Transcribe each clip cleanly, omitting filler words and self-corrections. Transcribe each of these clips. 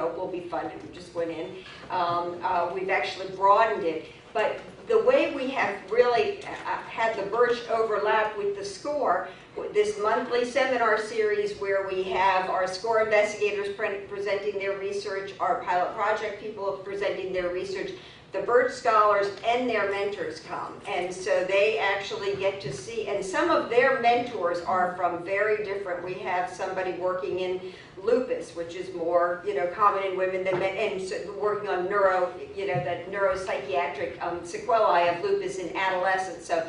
hope will be funded. We just went in. We've actually broadened it. But the way we have really had the Birch overlap with the SCORE, this monthly seminar series where we have our SCORE investigators presenting their research, our pilot project people presenting their research, the Birch scholars and their mentors come. And so they actually get to see, and some of their mentors are from very different, we have somebody working in lupus, which is more, common in women than men, and so working on the neuropsychiatric sequelae of lupus in adolescents. So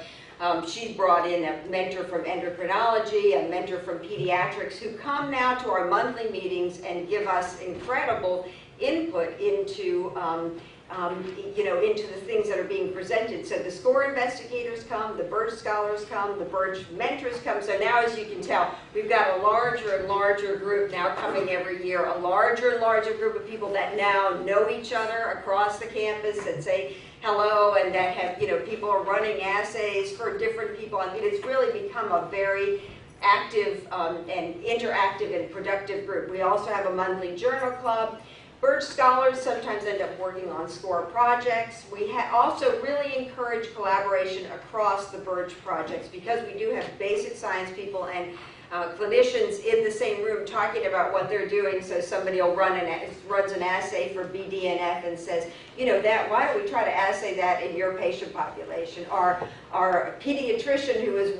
she's brought in a mentor from endocrinology, a mentor from pediatrics, who come now to our monthly meetings and give us incredible input into into the things that are being presented. So the SCORE investigators come, the Birch scholars come, the Birch mentors come. So now, as you can tell, we've got a larger and larger group now coming every year, a larger and larger group of people that now know each other across the campus and say hello, and that have, people are running assays for different people. I mean, it's really become a very active and interactive and productive group. We also have a monthly journal club. Birch scholars sometimes end up working on SCORE projects. We also really encourage collaboration across the Birch projects because we do have basic science people and clinicians in the same room talking about what they're doing. So somebody will runs an assay for BDNF and says, why don't we try to assay that in your patient population? Our pediatrician who is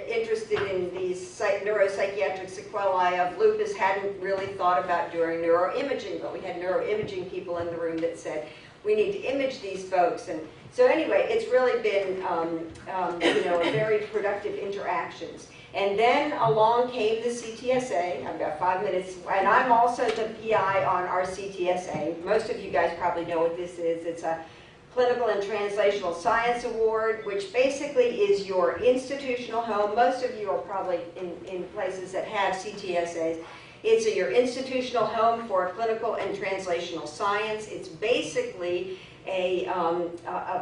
interested in these neuropsychiatric sequelae of lupus hadn't really thought about doing neuroimaging, but we had neuroimaging people in the room that said, we need to image these folks. And so anyway, it's really been a very productive interactions. And then along came the CTSA. I've got 5 minutes, and I'm also the PI on our CTSA. Most of you guys probably know what this is. It's a Clinical and Translational Science Award, which basically is your institutional home. Most of you are probably in places that have CTSAs. It's your institutional home for clinical and translational science. It's basically a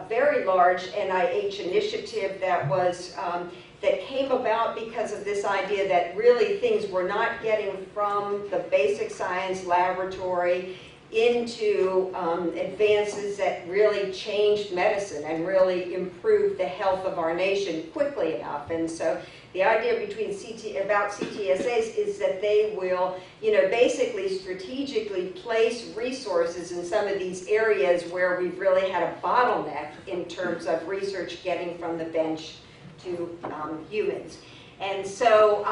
very large NIH initiative that was that came about because of this idea that really things were not getting from the basic science laboratory into advances that really changed medicine and really improved the health of our nation quickly enough. And so the idea about CTSAs is that they will, basically strategically place resources in some of these areas where we've really had a bottleneck in terms of research getting from the bench to humans. And so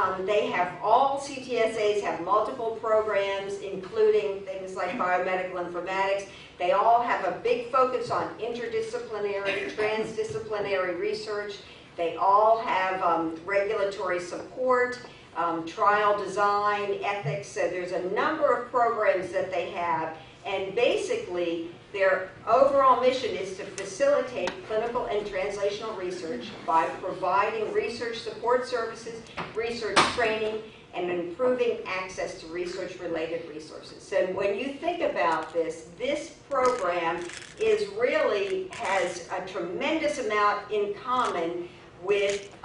all CTSAs have multiple programs, including things like biomedical informatics. They all have a big focus on interdisciplinary, transdisciplinary research. They all have regulatory support, trial design, ethics. So there's a number of programs that they have. And basically, their overall mission is to facilitate clinical and translational research by providing research support services, research training, and improving access to research-related resources. So when you think about this program has a tremendous amount in common with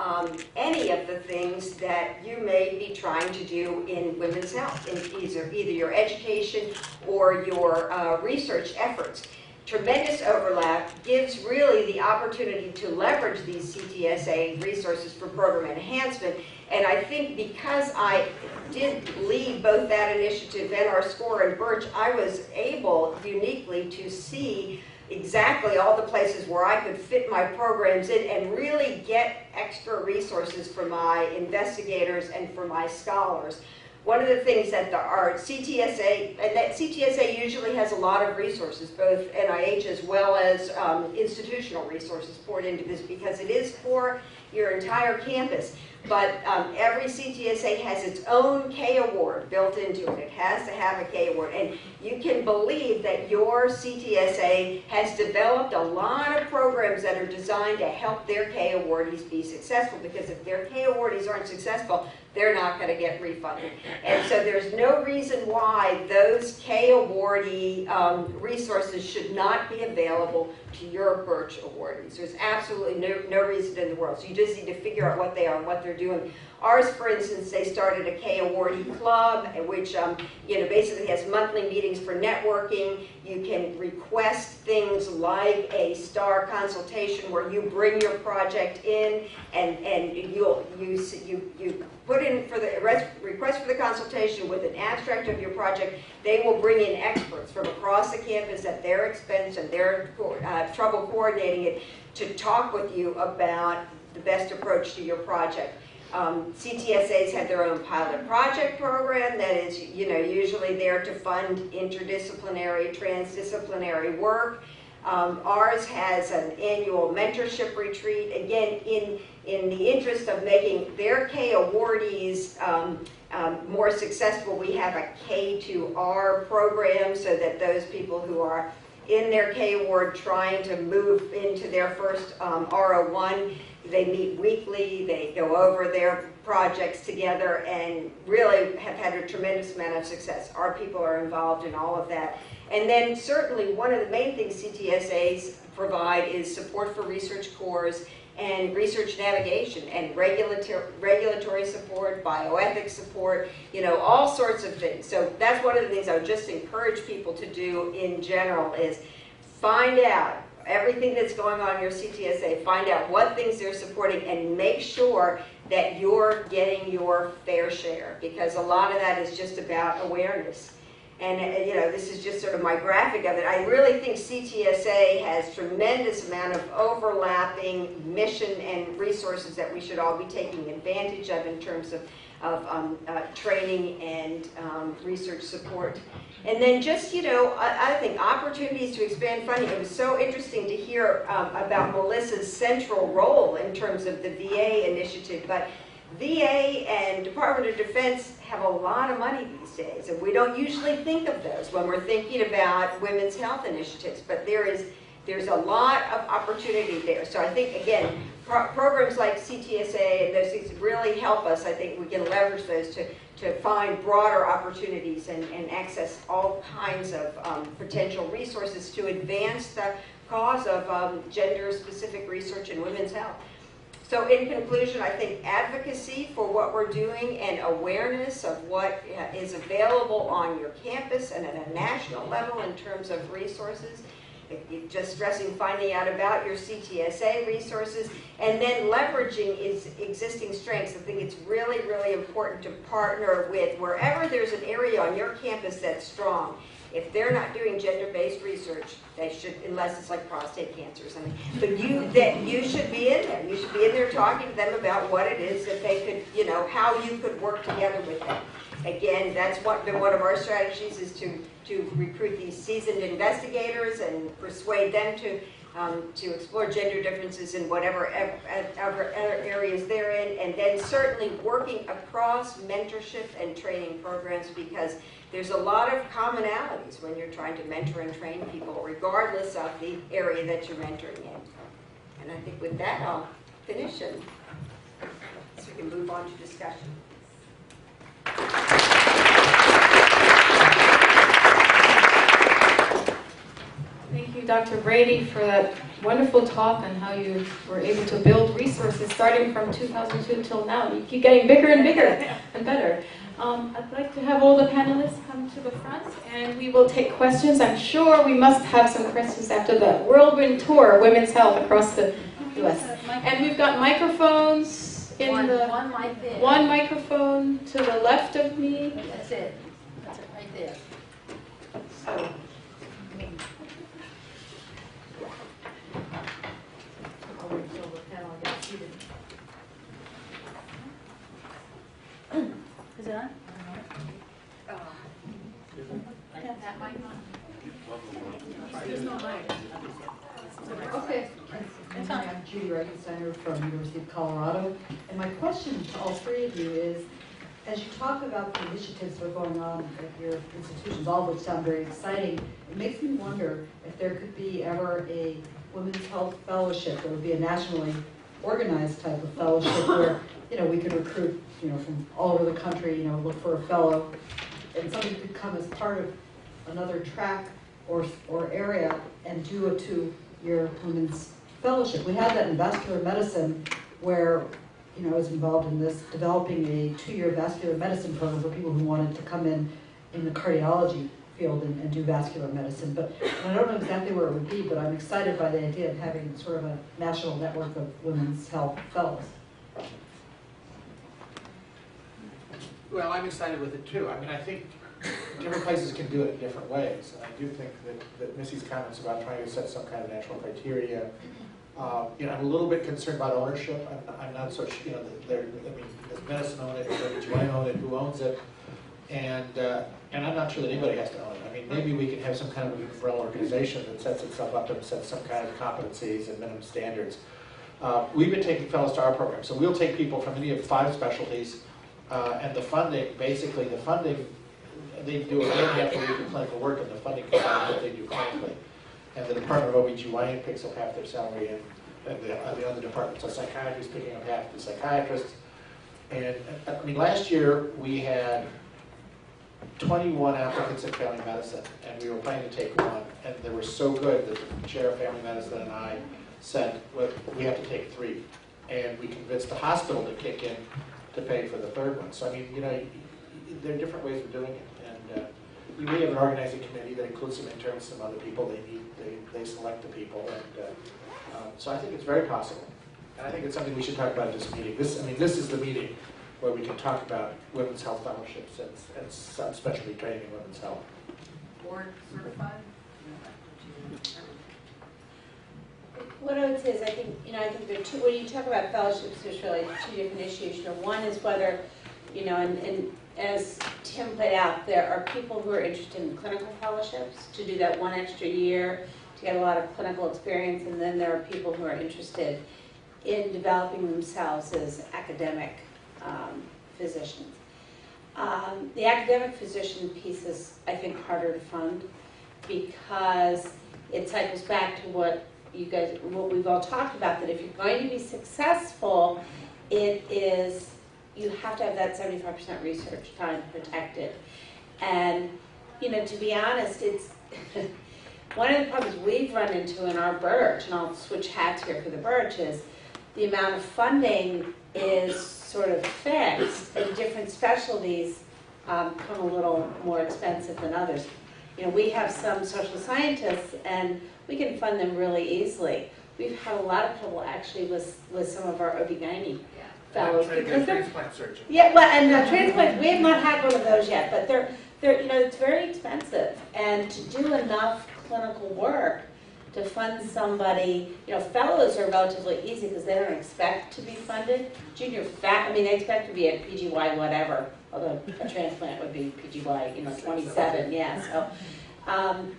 any of the things that you may be trying to do in women's health, in either your education or your research efforts. Tremendous overlap gives really the opportunity to leverage these CTSA resources for program enhancement. And I think because I did lead both that initiative and our SCORE and Birch, I was able uniquely to see exactly all the places where I could fit my programs in and really get extra resources for my investigators and for my scholars. One of the things that our CTSA, and that CTSA usually has a lot of resources, both NIH as well as institutional resources poured into this because it is for your entire campus. But every CTSA has its own K award built into it. It has to have a K award. And you can believe that your CTSA has developed a lot of programs that are designed to help their K awardees be successful, because if their K awardees aren't successful, they're not going to get refunded. And so there's no reason why those K awardee resources should not be available to your Birch awardees. There's absolutely no reason in the world. So you just need to figure out what they are and what they're they're doing. Ours, for instance, they started a K awardee club, which basically has monthly meetings for networking. You can request things like a STAR consultation where you bring your project in and you put in for the request for the consultation with an abstract of your project. They will bring in experts from across the campus at their expense and their trouble coordinating it to talk with you about the best approach to your project. CTSAs have their own pilot project program that is, usually there to fund interdisciplinary, transdisciplinary work. Ours has an annual mentorship retreat. Again, in the interest of making their K awardees more successful, we have a K2R program so that those people who are in their K award trying to move into their first R01, they meet weekly, they go over their projects together and really have had a tremendous amount of success. Our people are involved in all of that. And then certainly one of the main things CTSAs provide is support for research corps and research navigation and regulatory support, bioethics support, all sorts of things. So that's one of the things I would just encourage people to do in general is find out everything that's going on in your CTSA, find out what things they're supporting, and make sure that you're getting your fair share, because a lot of that is just about awareness. And this is just sort of my graphic of it. I really think CTSA has tremendous amount of overlapping mission and resources that we should all be taking advantage of in terms of training and research support. And then just, I think opportunities to expand funding. It was so interesting to hear about Melissa's central role in terms of the VA initiative. But VA and Department of Defense have a lot of money these days, and we don't usually think of those when we're thinking about women's health initiatives, but there's a lot of opportunity there. So I think, again, programs like CTSA and those things really help us. I think we can leverage those to find broader opportunities and access all kinds of potential resources to advance the cause of gender-specific research in women's health. So in conclusion, I think advocacy for what we're doing and awareness of what is available on your campus and at a national level in terms of resources, just stressing finding out about your CTSA resources, and then leveraging its existing strengths. I think it's really, really important to partner with wherever there's an area on your campus that's strong. If they're not doing gender-based research, they should, unless it's like prostate cancer or something. But you should be in there. You should be in there talking to them about what it is that they could, how you could work together with them. Again, that's been one of our strategies, is to recruit these seasoned investigators and persuade them to explore gender differences in whatever other areas they're in, and then certainly working across mentorship and training programs, because there's a lot of commonalities when you're trying to mentor and train people, regardless of the area that you're mentoring in. And I think with that, I'll finish, and so we can move on to discussion. Thank you, Dr. Brady, for that wonderful talk on how you were able to build resources starting from 2002 till now. You keep getting bigger and bigger and better. I'd like to have all the panelists come to the front, and we will take questions. I'm sure we must have some questions after the whirlwind tour of women's health across the U.S. And we've got microphones in one microphone to the left of me. That's it. That's it right there. So, Is it on? That mic on? There's no mic. Okay. I'm Judy Reichensteiner from University of Colorado. And my question to all three of you is, as you talk about the initiatives that are going on at your institutions, all of which sound very exciting, it makes me wonder if there could be ever a women's health fellowship. There would be a nationally organized type of fellowship where, we could recruit, from all over the country, look for a fellow, and somebody could come as part of another track or area and do a 2-year women's fellowship. We had that in vascular medicine where, I was involved in this, developing a 2-year vascular medicine program for people who wanted to come in the cardiology field and do vascular medicine. But I don't know exactly where it would be, but I'm excited by the idea of having sort of a national network of women's health fellows. Well, I'm excited with it too. I mean, I think different places can do it in different ways. And I do think that Missy's comments about trying to set some kind of national criteria, I'm a little bit concerned about ownership. I'm not so sure, does medicine own it, does OBGYN own it, who owns it? And I'm not sure that anybody has to own it. I mean, maybe we can have some kind of an umbrella organization that sets itself up and sets some kind of competencies and minimum standards. We've been taking fellows to our program. So we'll take people from any of 5 specialties, and the funding, basically the funding, they do a day and a half a week of clinical work, and the funding comes out of what they do clinically. And the Department of OBGYN picks up half their salary, and the other departments, so psychiatrists picking up half the psychiatrists. And I mean, last year we had 21 applicants in family medicine, and we were planning to take 1, and they were so good that the chair of family medicine and I said, well, we have to take 3. And we convinced the hospital to kick in to pay for the 3rd one. So I mean, there are different ways of doing it. And we have an organizing committee that includes some interns, some other people. They select the people, and so I think it's very possible. And I think it's something we should talk about at this meeting. This is the meeting where we can talk about women's health fellowships and subspecialty training in women's health. Board certified? What I would say is I think there are 2, when you talk about fellowships, there's really 2 different issues. One is whether, and as Tim played out, there are people who are interested in clinical fellowships to do that 1 extra year to get a lot of clinical experience, and then there are people who are interested in developing themselves as academic physicians. The academic physician piece is, I think, harder to fund because it cycles back to what we've all talked about, that if you're going to be successful, you have to have that 75% research time protected. And, to be honest, it's one of the problems we've run into in our Birch, and I'll switch hats here for the Birch, is the amount of funding is sort of fixed, and different specialties come a little more expensive than others. We have some social scientists, and we can fund them really easily. We've had a lot of trouble actually with some of our OB-GYN fellows. Because transplant surgeon. Yeah, well, and transplants, we have not had one of those yet, but they're it's very expensive. And to do enough clinical work to fund somebody, fellows are relatively easy because they don't expect to be funded. They expect to be at PGY whatever, although a transplant would be PGY, 27, yeah. So,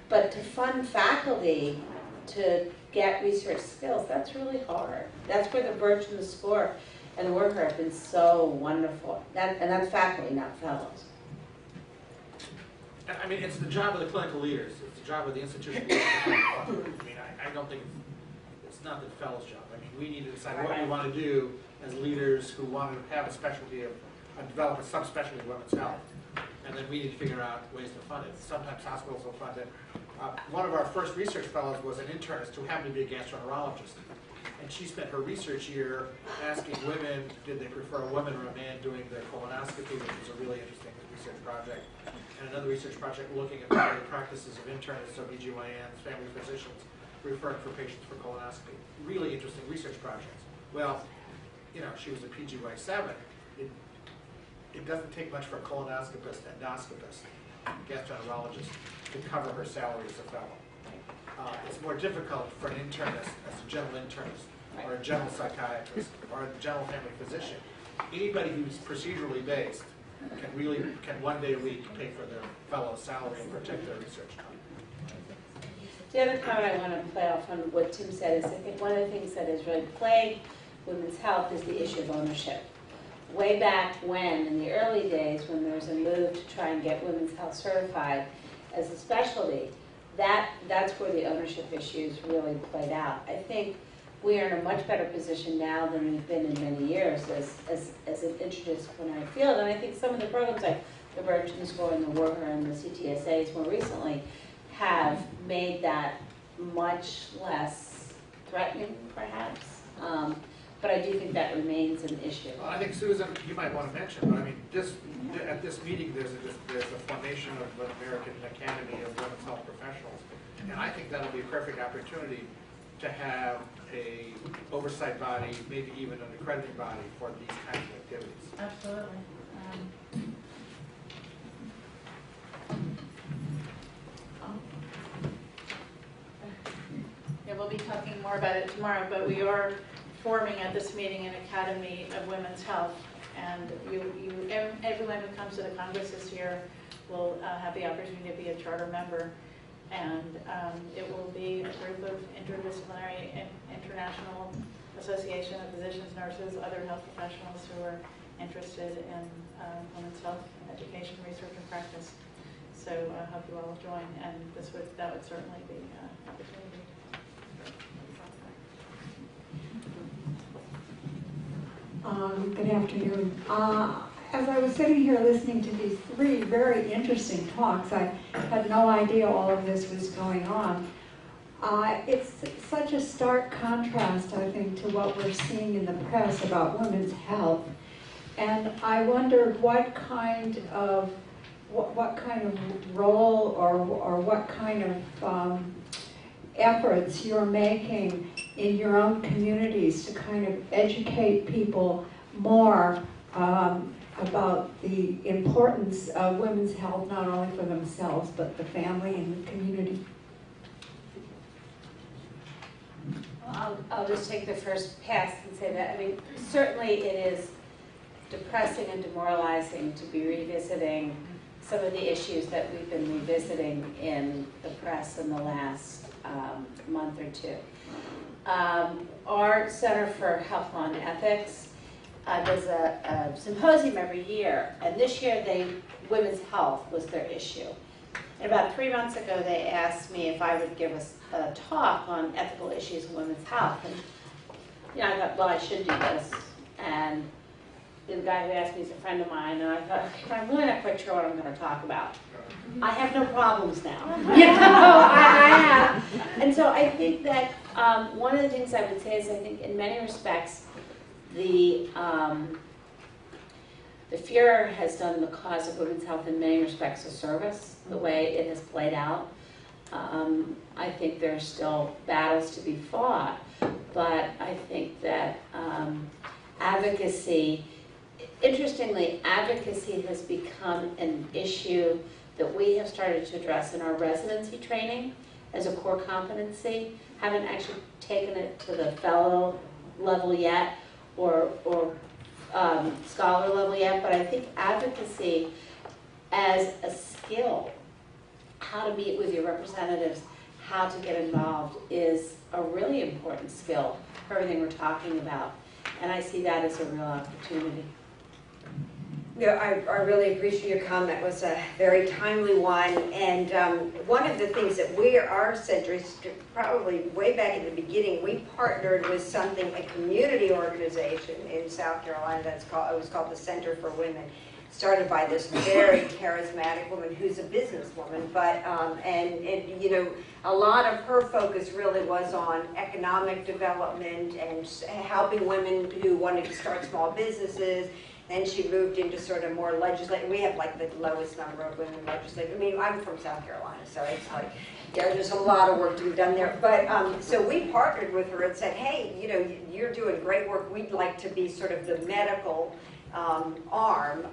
but to fund faculty to get research skills, that's really hard. That's where the Birch and the SCORE and the worker have been so wonderful. And that's faculty, not fellows. I mean, it's the job of the clinical leaders. It's the job of the institution. I don't think it's not the fellow's job. I mean, we need to decide what we want to do as leaders who want to have a specialty develop a subspecialty of women's health. And then we need to figure out ways to fund it. Sometimes hospitals will fund it. One of our first research fellows was an internist who happened to be a gastroenterologist. And she spent her research year asking women, did they prefer a woman or a man doing their colonoscopy, which was a really interesting research project. And another research project looking at the practices of internists, OBGYNs, family physicians, referring for patients for colonoscopy. Really interesting research projects. Well, she was a PGY7. It doesn't take much for a colonoscopist, endoscopist, gastroenterologist to cover her salary as a fellow. It's more difficult for an internist, as a general internist, or a general psychiatrist, or a general family physician. Anybody who's procedurally based can 1 day a week pay for their fellow's salary and protect their research time. The other comment I want to play off on what Tim said is I think one of the things that has really plagued women's health is the issue of ownership. Way back when, in the early days, when there was a move to try and get women's health certified as a specialty, that's where the ownership issues really played out. I think we are in a much better position now than we've been in many years as an interdisciplinary field. And I think some of the programs like the Birch and the SCORE and the Worker and the CTSAs more recently have made that much less threatening, perhaps. But I do think that remains an issue. Well, I think, Susan, you might want to mention, but I mean, at this meeting, there's a formation of an American Academy of Women's Health Professionals. And I think that'll be a perfect opportunity to have a oversight body, maybe even an accrediting body for these kinds of activities. Absolutely. Yeah, we'll be talking more about it tomorrow, but we are forming at this meeting an Academy of Women's Health. And everyone who comes to the Congress this year will have the opportunity to be a charter member. And it will be a group of interdisciplinary international association of physicians, nurses, other health professionals who are interested in women's health, education, research, and practice. So I hope you all join, and that would certainly be an opportunity. Good afternoon. As I was sitting here listening to these three very interesting talks, I had no idea all of this was going on. It's such a stark contrast, I think, to what we're seeing in the press about women's health. And I wondered what kind of role or what kind of efforts you're making in your own communities to kind of educate people more about the importance of women's health, not only for themselves, but the family and the community. I'll just take the first pass and say that, I mean, certainly it is depressing and demoralizing to be revisiting some of the issues that we've been revisiting in the press in the last month or two. Our Center for Health Law and Ethics does a symposium every year, and this year women's health was their issue. And about 3 months ago, they asked me if I would give a talk on ethical issues in women's health. And I thought, well, I should do this. And the guy who asked me is a friend of mine, and I thought, okay, I'm really not quite sure what I'm going to talk about. I have no problems now. I have. And so I think that one of the things I would say is I think in many respects, the Fuhrer has done the cause of women's health in many respects a service, the way it has played out. I think there's still battles to be fought, but I think that advocacy, interestingly, advocacy has become an issue that we have started to address in our residency training as a core competency. Haven't actually taken it to the fellow level yet or scholar level yet, but I think advocacy as a skill, how to meet with your representatives, how to get involved, is a really important skill for everything we're talking about. And I see that as a real opportunity. Yeah, I really appreciate your comment. It was a very timely one. And one of the things that our center is probably way back in the beginning, we partnered with a community organization in South Carolina it was called the Center for Women. Started by this very charismatic woman who's a businesswoman, but and a lot of her focus really was on economic development and helping women who wanted to start small businesses. Then she moved into sort of more legislative. We have like the lowest number of women legislators. I mean, I'm from South Carolina, so it's like there's a lot of work to be done there. But so we partnered with her and said, hey, you're doing great work. We'd like to be sort of the medical arm,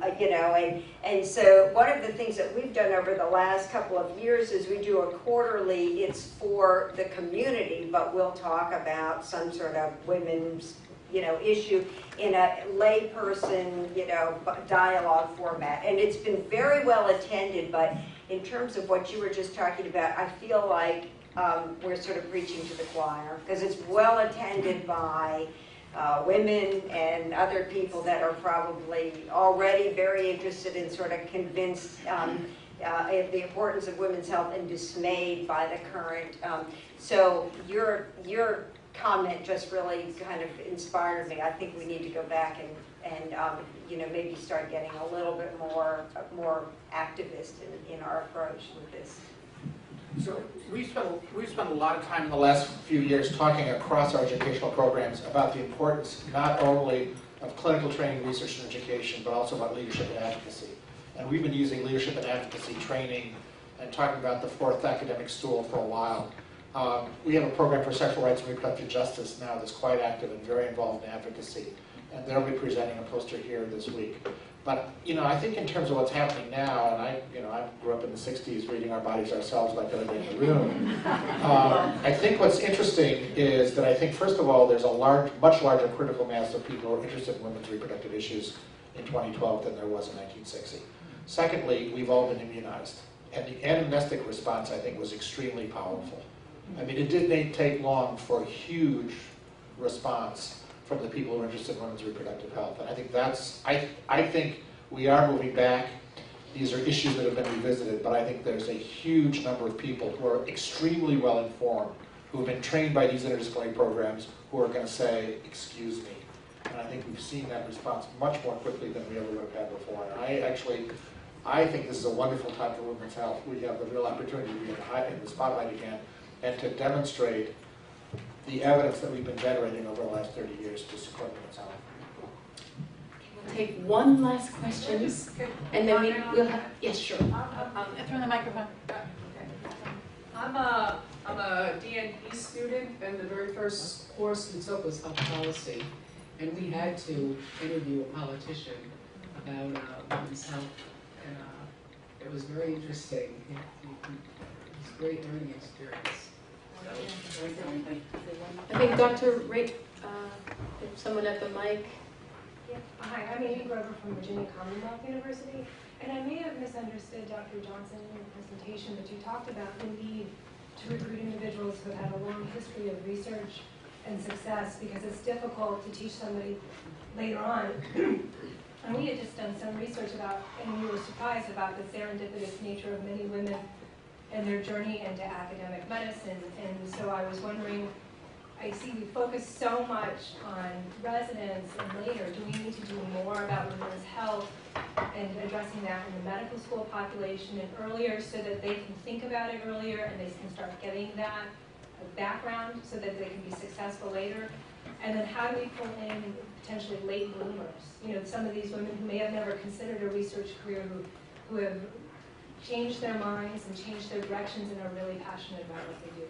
and so one of the things that we've done over the last couple of years is we do a quarterly, it's for the community, but we'll talk about some sort of women's issue in a layperson, dialogue format. And it's been very well attended, but in terms of what you were just talking about, I feel like we're sort of preaching to the choir, because it's well attended by women and other people that are probably already very interested and sort of convinced of the importance of women's health and dismayed by the current. So your comment just really kind of inspired me. I think we need to go back and maybe start getting a little bit more activist in our approach with this. So we've spent a lot of time in the last few years talking across our educational programs about the importance not only of clinical training, research, and education, but also about leadership and advocacy. And we've been using leadership and advocacy training and talking about the fourth academic stool for a while. We have a program for sexual rights and reproductive justice now that's quite active and very involved in advocacy. And they'll be presenting a poster here this week. But, I think in terms of what's happening now, and I grew up in the 60s reading Our Bodies Ourselves like everybody in the room. I think what's interesting is that I think, first of all, there's a much larger critical mass of people who are interested in women's reproductive issues in 2012 than there was in 1960. Secondly, we've all been immunized. And the anamnestic response, I think, was extremely powerful. I mean, it didn't take long for a huge response from the people who are interested in women's reproductive health. And I think I think we are moving back. These are issues that have been revisited, but I think there's a huge number of people who are extremely well informed, who have been trained by these interdisciplinary programs, who are going to say, excuse me. And I think we've seen that response much more quickly than we ever would have had before. And I think this is a wonderful time for women's health. We have the real opportunity to be in the spotlight again and to demonstrate the evidence that we've been generating over the last 30 years to support women's health. We'll take one last question, and then we'll have, yes, sure. Through the microphone. I'm a DNP student, and the very first course we took was health policy, and we had to interview a politician about women's health, and it was very interesting. It was a great learning experience. I think Dr. Ray, if someone at the mic. Yeah. Hi, I'm Amy Grover from Virginia Commonwealth University, and I may have misunderstood Dr. Johnson in your presentation, but you talked about the need to recruit individuals who have had a long history of research and success, because it's difficult to teach somebody later on. And we had just done some research about, and we were surprised about the serendipitous nature of many women and their journey into academic medicine. And so I was wondering, I see we focus so much on residents and later. Do we need to do more about women's health and addressing that in the medical school population and earlier, so that they can think about it earlier and they can start getting that background so that they can be successful later? And then how do we pull in potentially late bloomers? Some of these women who may have never considered a research career, who have changed their minds and changed their directions and are really passionate about what they do.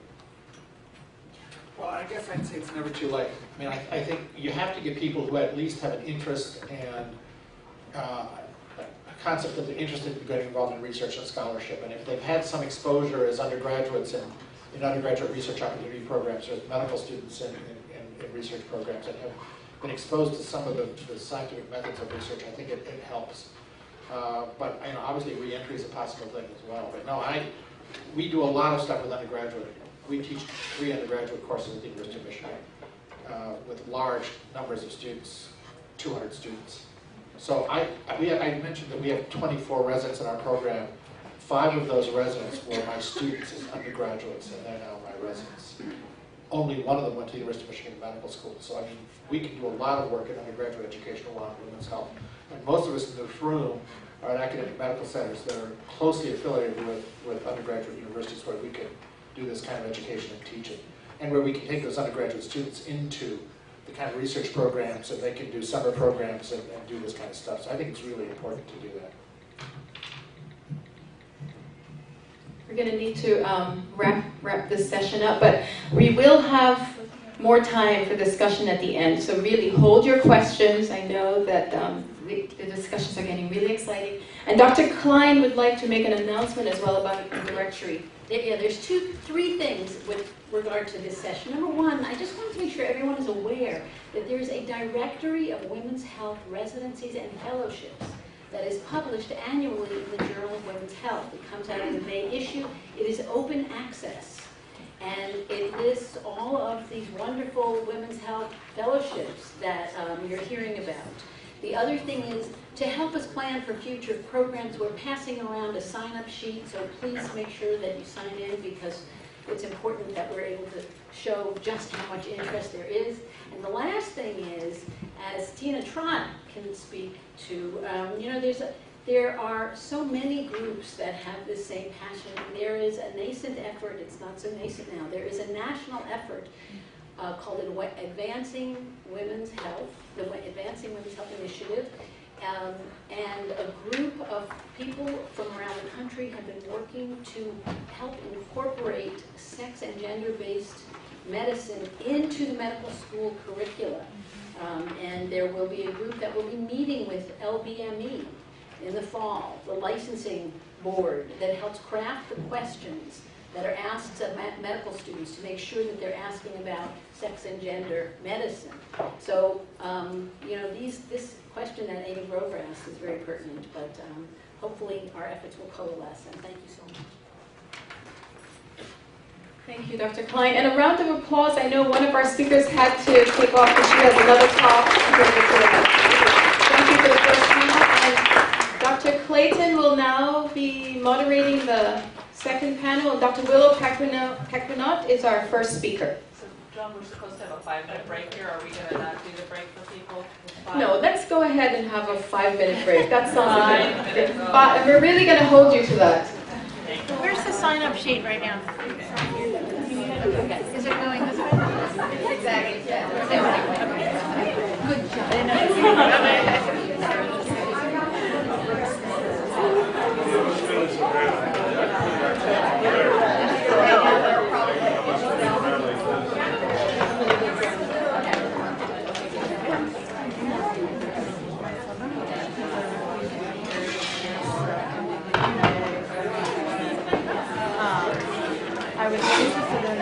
Well, I guess I'd say it's never too late. I mean, I think you have to get people who at least have an interest and a concept that they're interested in getting involved in research and scholarship. And if they've had some exposure as undergraduates in undergraduate research opportunity programs, or as medical students in research programs, and have been exposed to some of the scientific methods of research, I think it helps. But obviously re-entry is a possible thing as well. But no, we do a lot of stuff with undergraduate. We teach 3 undergraduate courses at the University of Michigan with large numbers of students, 200 students. So I mentioned that we have 24 residents in our program. 5 of those residents were my students as undergraduates, and they're now my residents. Only one of them went to the University of Michigan Medical School. So I mean, we can do a lot of work in undergraduate education around women's health. And most of us in this room are at academic medical centers that are closely affiliated with undergraduate universities where we can do this kind of education and teaching, and where we can take those undergraduate students into the kind of research programs, and they can do summer programs and do this kind of stuff. So I think it's really important to do that. We're going to need to wrap this session up, but we will have more time for discussion at the end. So really hold your questions. I know that the discussions are getting really exciting. And Dr. Klein would like to make an announcement as well about the directory. Yeah, there's 3 things with regard to this session. Number one, I just wanted to make sure everyone is aware that there's a directory of women's health residencies and fellowships that is published annually in the Journal of Women's Health. It comes out in the May issue. It is open access, and it lists all of these wonderful women's health fellowships that you're hearing about. The other thing is, to help us plan for future programs, we're passing around a sign-up sheet, so please make sure that you sign in, because it's important that we're able to show just how much interest there is. And the last thing is, as Tina Trott can speak to, there are so many groups that have this same passion. There is a nascent effort, it's not so nascent now, there is a national effort called Advancing Women's Health, the Advancing Women's Health Initiative, and a group of people from around the country have been working to help incorporate sex and gender-based medicine into the medical school curricula. And there will be a group that will be meeting with LBME in the fall, the licensing board that helps craft the questions that are asked of medical students to make sure that they're asking about sex and gender medicine. So, you know, this question that Amy Grover asked is very pertinent, but hopefully our efforts will coalesce, and thank you so much. Thank you, Dr. Klein. And a round of applause. I know one of our speakers had to take off because she has another talk. Thank you for the first panel. And Dr. Clayton will now be moderating the second panel, and Dr. Willow Pequenot is our first speaker. So, John, we're supposed to have a 5-minute break here. Are we going to not do the break for people? No, let's go ahead and have a 5-minute break. That sounds like 5 minutes. and we're really going to hold you to that. Where's the sign-up sheet right now? Is it going this way? Exactly. Good job. I was interested in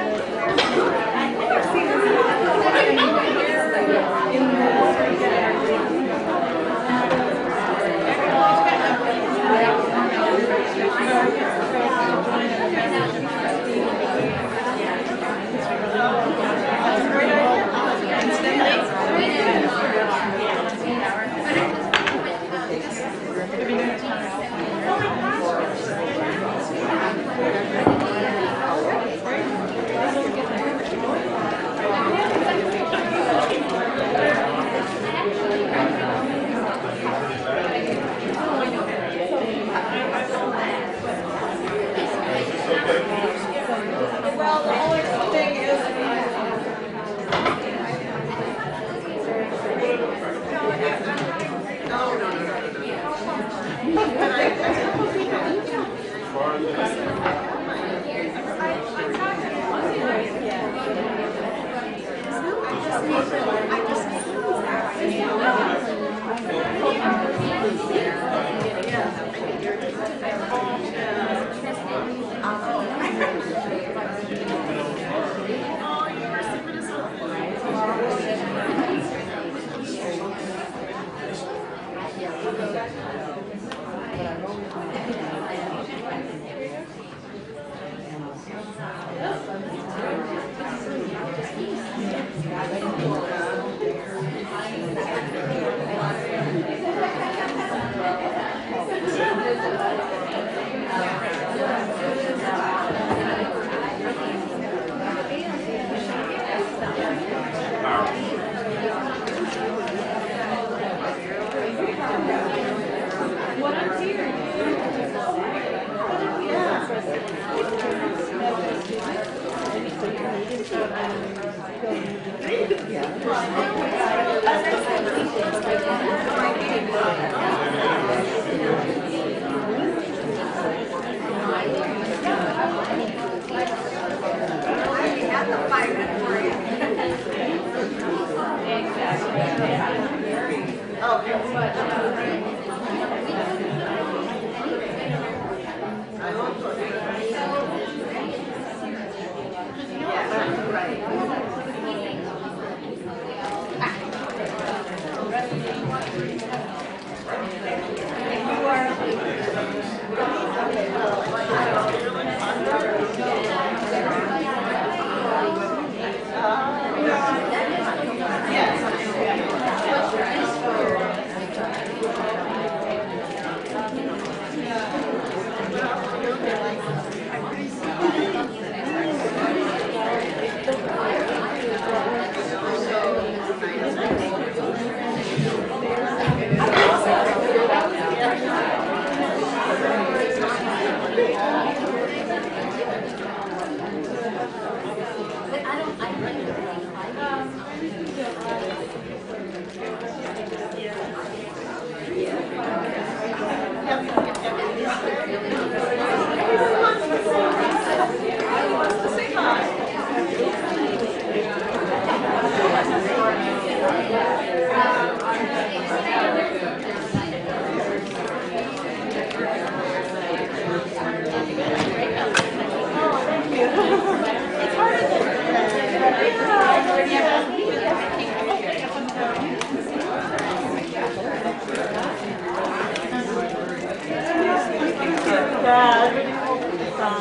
You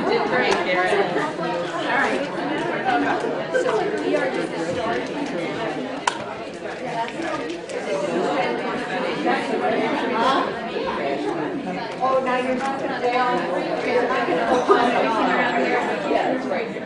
did great, Karen. All right. Oh, now you're not going to down. You're not going to go on and on. Yeah, it's right here.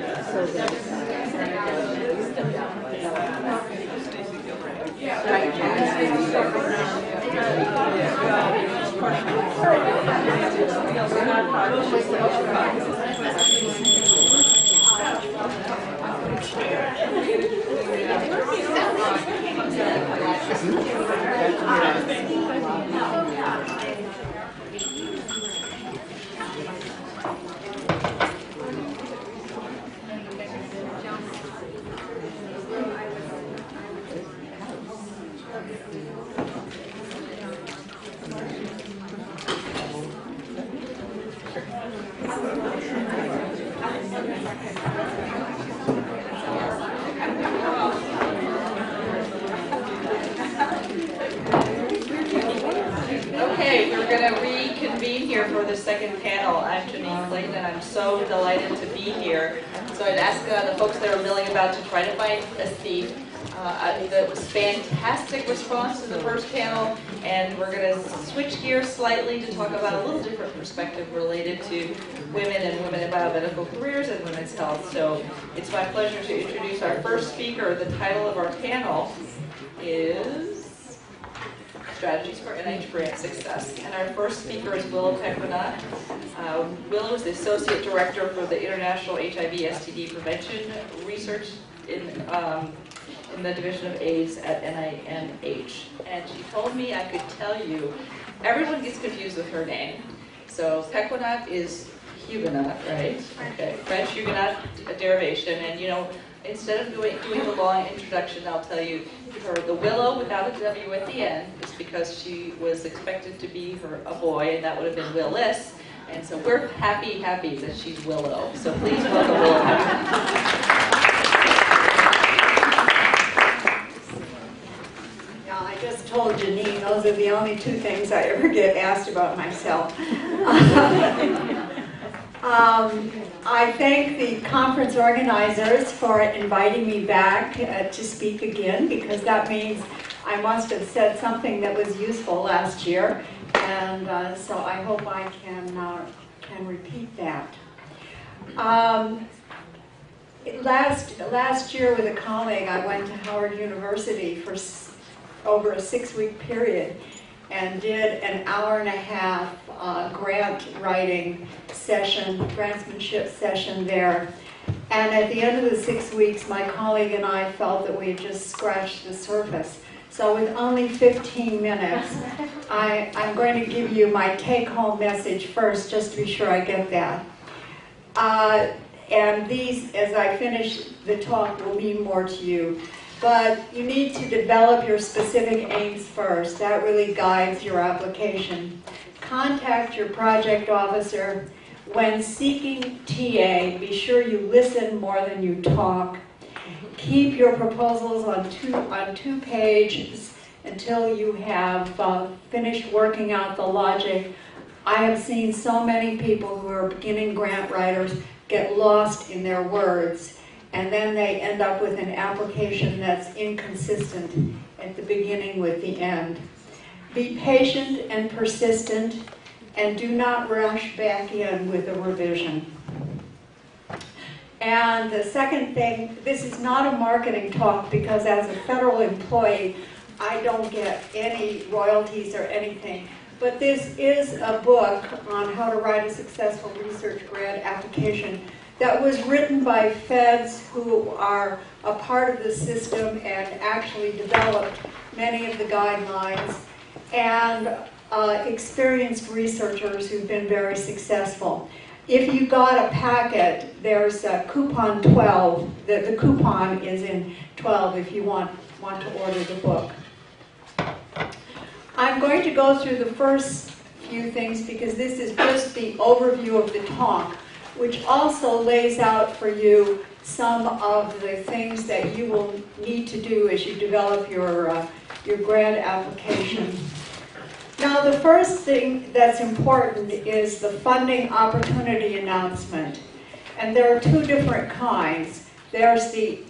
Okay, we're going to reconvene here for the second panel. I'm Janine Clayton, and I'm so delighted to be here. So I'd ask the folks that are milling about to try to find a seat. That was fantastic response to the first panel, and we're going to switch gears slightly to talk about a little different perspective related to women and women in biomedical careers and women's health. So it's my pleasure to introduce our first speaker. The title of our panel is Strategies for NIH Grant Success. And our first speaker is Willow Pequenot. Willow is the Associate Director for the International HIV/STD Prevention Research in the Division of AIDS at NIMH. And she told me I could tell you, everyone gets confused with her name. So Pequenot is Huguenot, right? Okay, French Huguenot derivation. And you know, instead of doing the long introduction, I'll tell you the Willow without a W at the end is because she was expected to be a boy, and that would have been Willis. And so we're happy that she's Willow. So please welcome Willow Pequenot. I just told Janine those are the only two things I ever get asked about myself. I thank the conference organizers for inviting me back to speak again, because that means I must have said something that was useful last year, and so I hope I can repeat that. Last year with a colleague, I went to Howard University for over a 6-week period and did an hour-and-a-half grant writing session, grantsmanship session there. And at the end of the 6 weeks, my colleague and I felt that we had just scratched the surface. So with only 15 minutes, I'm going to give you my take-home message first, just to be sure I get that. And these, as I finish the talk, will mean more to you. But you need to develop your specific aims first. That really guides your application. Contact your project officer. When seeking TA, be sure you listen more than you talk. Keep your proposals on two pages until you have finished working out the logic. I have seen so many people who are beginning grant writers get lost in their words, and then they end up with an application that's inconsistent at the beginning with the end. Be patient and persistent, and do not rush back in with a revision. And the second thing, this is not a marketing talk, because as a federal employee, I don't get any royalties or anything. But this is a book on how to write a successful research grant application that was written by feds who are a part of the system and actually developed many of the guidelines, and experienced researchers who've been very successful. If you got a packet, there's a coupon 12. The coupon is in 12 if you want to order the book. I'm going to go through the first few things because this is just the overview of the talk, which also lays out for you some of the things that you will need to do as you develop your grant application. Now, the first thing that's important is the funding opportunity announcement. And there are two different kinds. There's the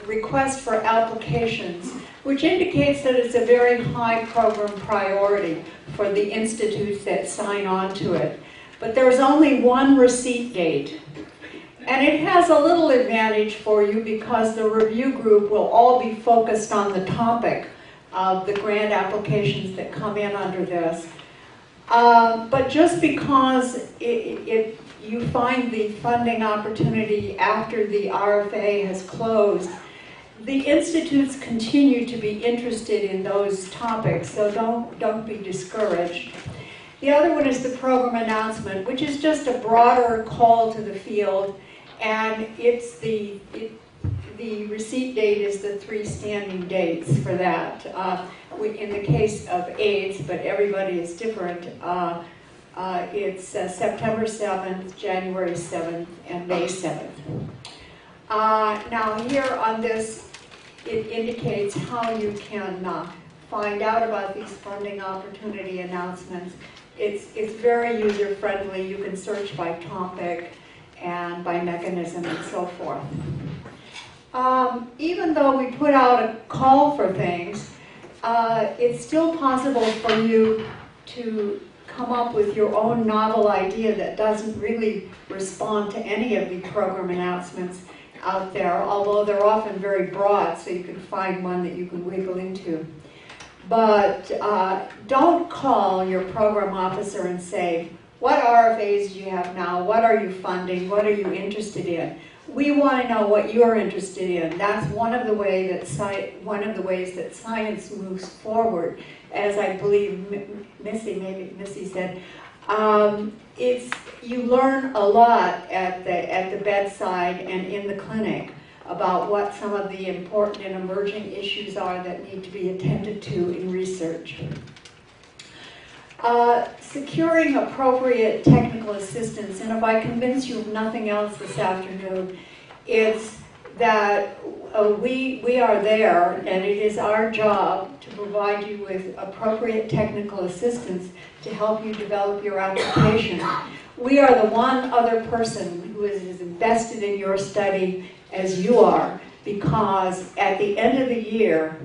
request for applications, which indicates that it's a very high program priority for the institutes that sign on to it. But there's only one receipt date. And it has a little advantage for you because the review group will all be focused on the topic of the grant applications that come in under this. But just because you find the funding opportunity after the RFA has closed, the institutes continue to be interested in those topics, so don't be discouraged. The other one is the program announcement, which is just a broader call to the field, and it's the receipt date is the 3 standing dates for that. In the case of AIDS, but everybody is different, it's September 7th, January 7th, and May 7th. Now here on this, it indicates how you can find out about these funding opportunity announcements. It's very user-friendly. You can search by topic and by mechanism and so forth. Even though we put out a call for things, it's still possible for you to come up with your own novel idea that doesn't really respond to any of the program announcements out there, although they're often very broad, so you can find one that you can wiggle into. But don't call your program officer and say, what RFAs do you have now? What are you funding? What are you interested in? We want to know what you're interested in. That's one of the ways that science moves forward. As I believe Missy said, you learn a lot at the bedside and in the clinic about what some of the important and emerging issues are that need to be attended to in research. Securing appropriate technical assistance, and if I convince you of nothing else this afternoon, it's that we are there, and it is our job to provide you with appropriate technical assistance to help you develop your application. We are the one other person who is as invested in your study as you are, because at the end of the year,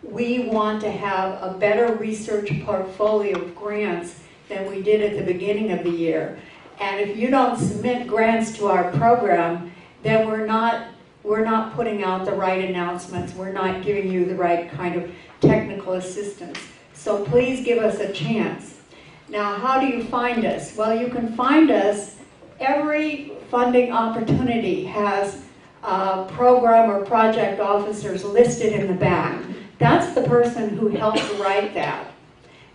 we want to have a better research portfolio of grants than we did at the beginning of the year. And if you don't submit grants to our program, then we're not putting out the right announcements. We're not giving you the right kind of technical assistance. So please give us a chance. Now, how do you find us? Well, you can find us. Every funding opportunity has program or project officers listed in the back. That's the person who helped write that.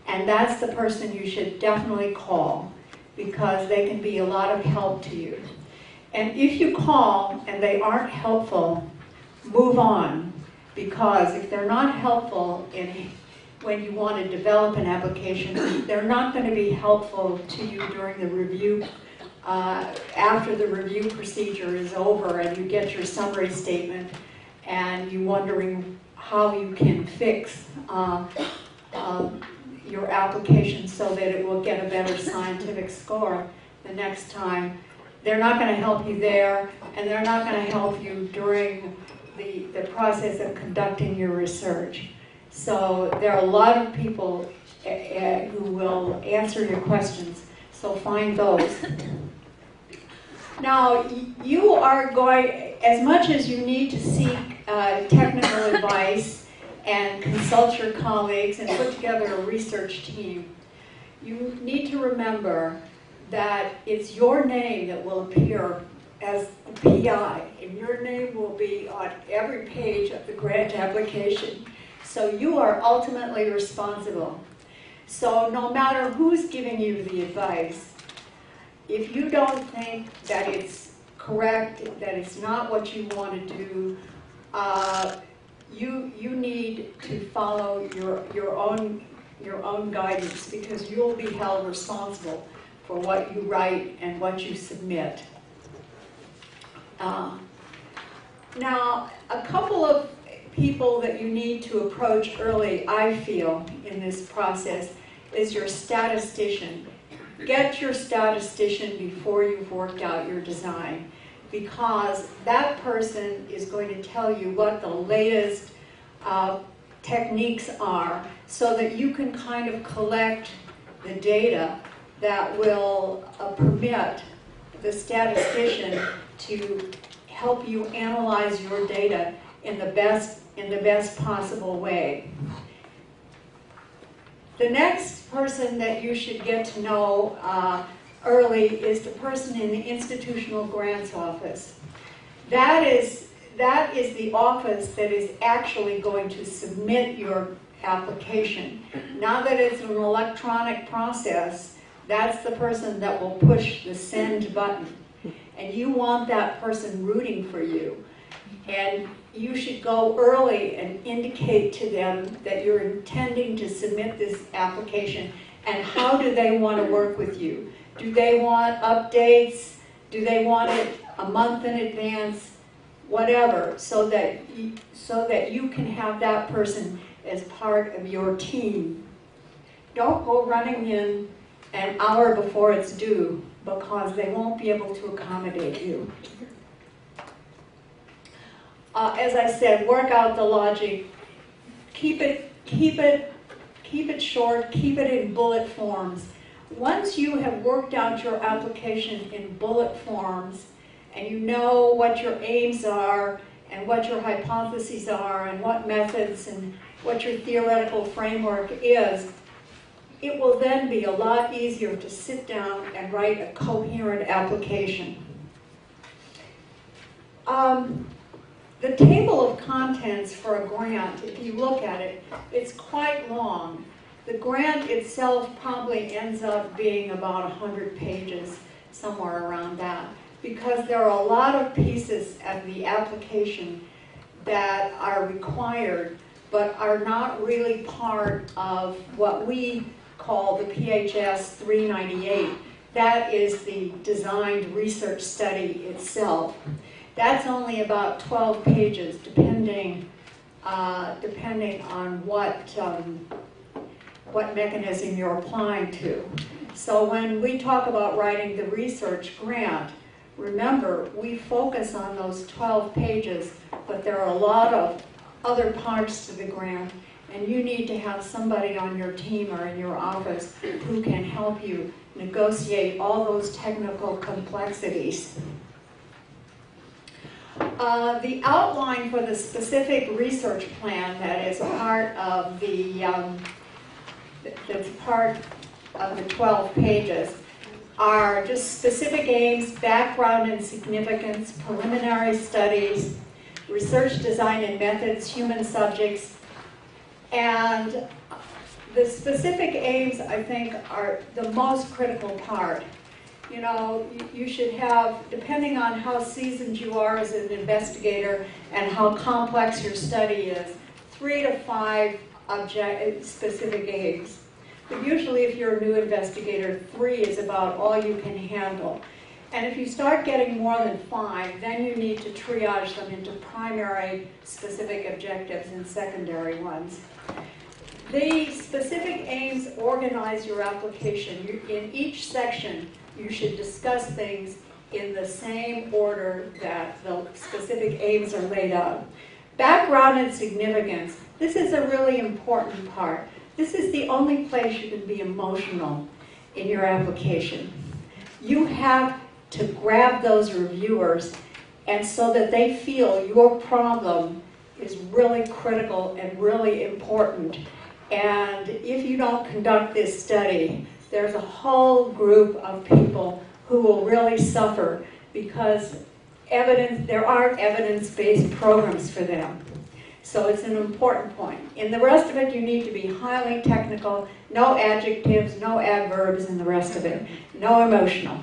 And that's the person you should definitely call, because they can be a lot of help to you. And if you call and they aren't helpful, move on, because if they're not helpful when you want to develop an application, they're not going to be helpful to you during the review, after the review procedure is over and you get your summary statement and you're wondering how you can fix your application so that it will get a better scientific score the next time. They're not going to help you there, and they're not going to help you during the process of conducting your research. So there are a lot of people who will answer your questions, so find those. Now, you are going, as much as you need to seek technical advice and consult your colleagues and put together a research team, you need to remember that it's your name that will appear as the PI, and your name will be on every page of the grant application. So you are ultimately responsible. So no matter who's giving you the advice, if you don't think that it's correct, that it's not what you want to do, you need to follow your own guidance, because you'll be held responsible for what you write and what you submit. Now, a couple of people that you need to approach early, I feel, in this process, is your statistician. Get your statistician before you've worked out your design, because that person is going to tell you what the latest techniques are, so that you can kind of collect the data that will permit the statistician to help you analyze your data in the best possible way. The next person that you should get to know early is the person in the institutional grants office. That is the office that is actually going to submit your application. Now that it's an electronic process, that's the person that will push the send button. And you want that person rooting for you. And you should go early and indicate to them that you're intending to submit this application and how do they want to work with you. Do they want updates? Do they want it a month in advance? Whatever, so that you can have that person as part of your team. Don't go running in an hour before it's due, because they won't be able to accommodate you. As I said, work out the logic. Keep it short. Keep it in bullet forms. Once you have worked out your application in bullet forms, and you know what your aims are, and what your hypotheses are, and what methods, and what your theoretical framework is, it will then be a lot easier to sit down and write a coherent application. The table of contents for a grant, if you look at it, it's quite long. The grant itself probably ends up being about 100 pages, somewhere around that, because there are a lot of pieces of the application that are required, but are not really part of what we call the PHS 398. That is the designed research study itself. That's only about 12 pages, depending on what mechanism you're applying to. So when we talk about writing the research grant, remember, we focus on those 12 pages, but there are a lot of other parts to the grant, and you need to have somebody on your team or in your office who can help you negotiate all those technical complexities. The outline for the specific research plan that is part of that's part of the 12 pages are just specific aims, background and significance, preliminary studies, research design and methods, human subjects, and the specific aims, I think, are the most critical part. You know, you should have, depending on how seasoned you are as an investigator and how complex your study is, 3 to 5 specific aims. But usually if you're a new investigator, 3 is about all you can handle. And if you start getting more than 5, then you need to triage them into primary specific objectives and secondary ones. The specific aims organize your application. In each section, you should discuss things in the same order that the specific aims are laid out. Background and significance. This is a really important part. This is the only place you can be emotional in your application. You have to grab those reviewers, and so that they feel your problem is really critical and really important. And if you don't conduct this study, there's a whole group of people who will really suffer because there aren't evidence-based programs for them. So it's an important point. In the rest of it, you need to be highly technical, no adjectives, no adverbs, and the rest of it, no emotional.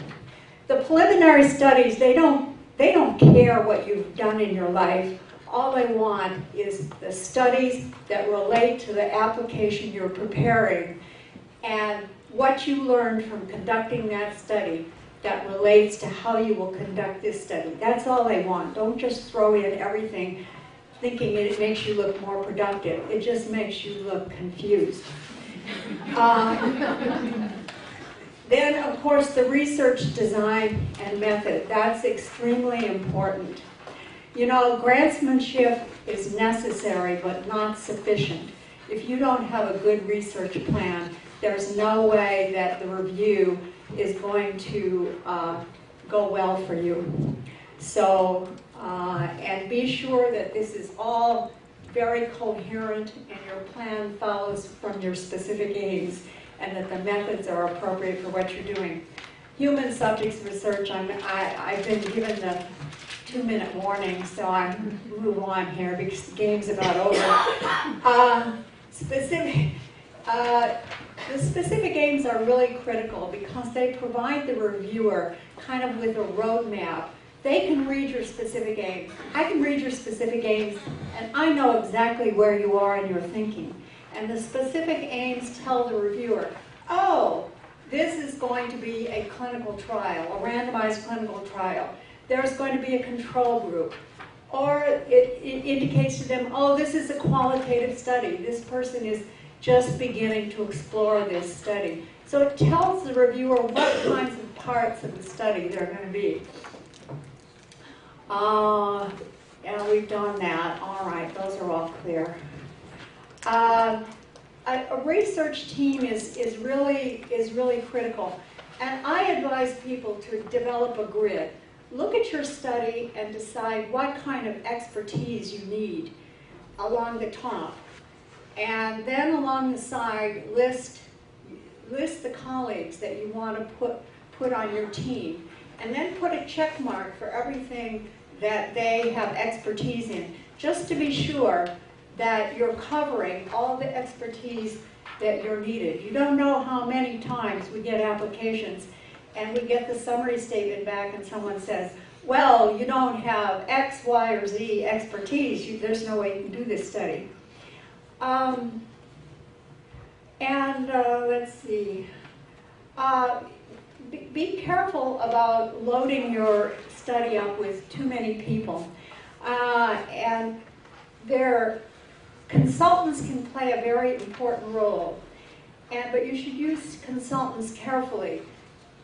The preliminary studies, they don't care what you've done in your life. All they want is the studies that relate to the application you're preparing and what you learned from conducting that study that relates to how you will conduct this study. That's all they want. Don't just throw in everything thinking it makes you look more productive. It just makes you look confused. Then, of course, the research design and method. That's extremely important. You know, grantsmanship is necessary but not sufficient. If you don't have a good research plan, there's no way that the review is going to go well for you. So, and be sure that this is all very coherent and your plan follows from your specific aims and that the methods are appropriate for what you're doing. Human subjects research, I've been given the 2-minute warning, so I move on here because the game's about over. The specific aims are really critical because they provide the reviewer kind of with a roadmap. They can read your specific aims. I can read your specific aims, and I know exactly where you are in your thinking. And the specific aims tell the reviewer, oh, this is going to be a clinical trial, a randomized clinical trial. There's going to be a control group. Or it indicates to them, oh, this is a qualitative study. This person is just beginning to explore this study. So it tells the reviewer what kinds of parts of the study there are going to be. Yeah, we've done that. All right, those are all clear. A research team is really critical. And I advise people to develop a grid. Look at your study and decide what kind of expertise you need along the top. And then along the side, list the colleagues that you want to put on your team. And then put a check mark for everything that they have expertise in, just to be sure that you're covering all the expertise that you're needed. You don't know how many times we get applications and we get the summary statement back and someone says, well, you don't have X, Y, or Z expertise. There's no way you can do this study. Let's see. Be careful about loading your study up with too many people. And consultants can play a very important role, but you should use consultants carefully.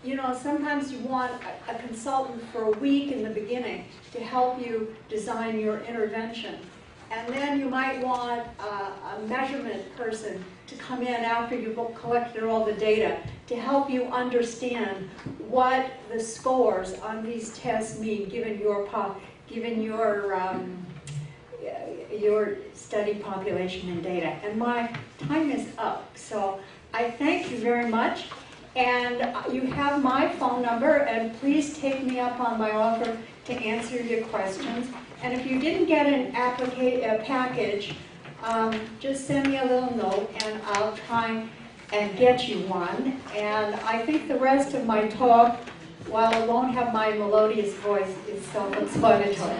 You know, sometimes you want a consultant for a week in the beginning to help you design your intervention. And then you might want a measurement person to come in after you've collected all the data to help you understand what the scores on these tests mean given your study population and data. And my time is up, so I thank you very much. And you have my phone number, and please take me up on my offer to answer your questions. And if you didn't get a package, just send me a little note, and I'll try and get you one. And I think the rest of my talk, while it won't have my melodious voice, is self-explanatory.